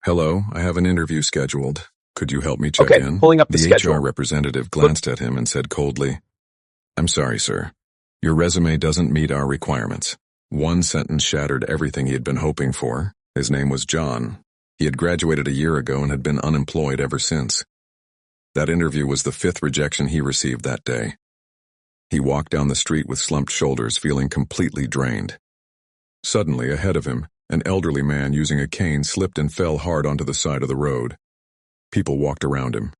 Hello, I have an interview scheduled. Could you help me check Okay, in? pulling up the The schedule. HR representative glanced at him and said coldly, I'm sorry, sir. Your resume doesn't meet our requirements. One sentence shattered everything he had been hoping for. His name was John. He had graduated a year ago and had been unemployed ever since. That interview was the fifth rejection he received that day. He walked down the street with slumped shoulders, feeling completely drained. Suddenly, ahead of him, an elderly man using a cane slipped and fell hard onto the side of the road. People walked around him.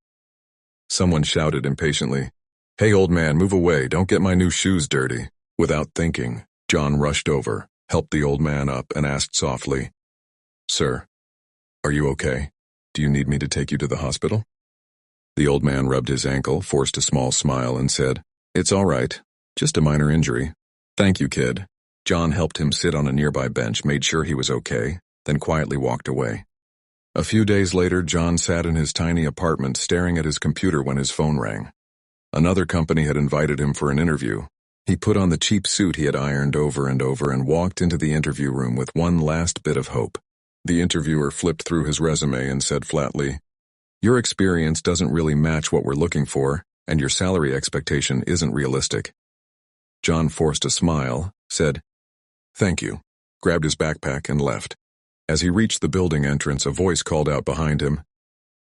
Someone shouted impatiently, Hey, old man, move away, don't get my new shoes dirty. Without thinking, John rushed over, helped the old man up, and asked softly, Sir, are you okay? Do you need me to take you to the hospital? The old man rubbed his ankle, forced a small smile, and said, It's all right, just a minor injury. Thank you, kid. John helped him sit on a nearby bench, made sure he was okay, then quietly walked away. A few days later, John sat in his tiny apartment staring at his computer when his phone rang. Another company had invited him for an interview. He put on the cheap suit he had ironed over and over and walked into the interview room with one last bit of hope. The interviewer flipped through his resume and said flatly, Your experience doesn't really match what we're looking for, and your salary expectation isn't realistic. John forced a smile, said, Thank you, grabbed his backpack and left. As he reached the building entrance, a voice called out behind him,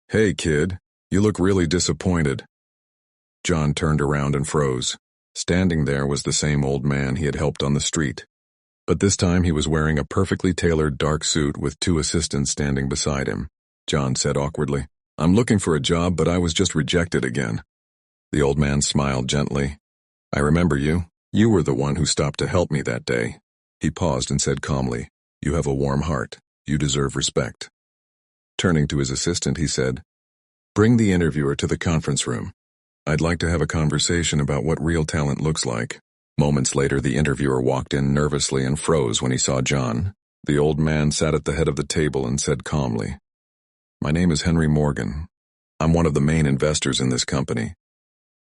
Hey, kid, you look really disappointed. John turned around and froze. Standing there was the same old man he had helped on the street. But this time he was wearing a perfectly tailored dark suit with two assistants standing beside him. John said awkwardly, I'm looking for a job, but I was just rejected again. The old man smiled gently. I remember you. You were the one who stopped to help me that day. He paused and said calmly, You have a warm heart. You deserve respect. Turning to his assistant, he said, Bring the interviewer to the conference room. I'd like to have a conversation about what real talent looks like. Moments later, the interviewer walked in nervously and froze when he saw John. The old man sat at the head of the table and said calmly, My name is Henry Morgan. I'm one of the main investors in this company.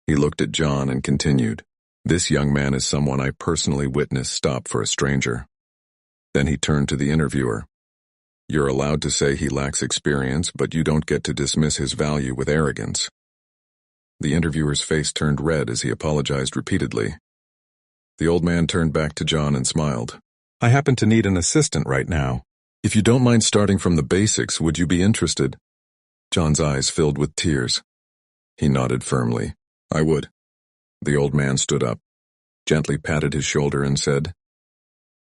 He looked at John and continued, This young man is someone I personally witnessed stop for a stranger. Then he turned to the interviewer. You're allowed to say he lacks experience, but you don't get to dismiss his value with arrogance. The interviewer's face turned red as he apologized repeatedly. The old man turned back to John and smiled. I happen to need an assistant right now. If you don't mind starting from the basics, would you be interested? John's eyes filled with tears. He nodded firmly. I would. The old man stood up, gently patted his shoulder and said,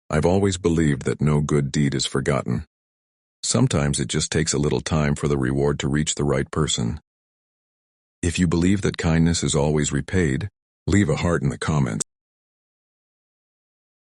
I've always believed that no good deed is forgotten. Sometimes it just takes a little time for the reward to reach the right person. If you believe that kindness is always repaid, leave a heart in the comments.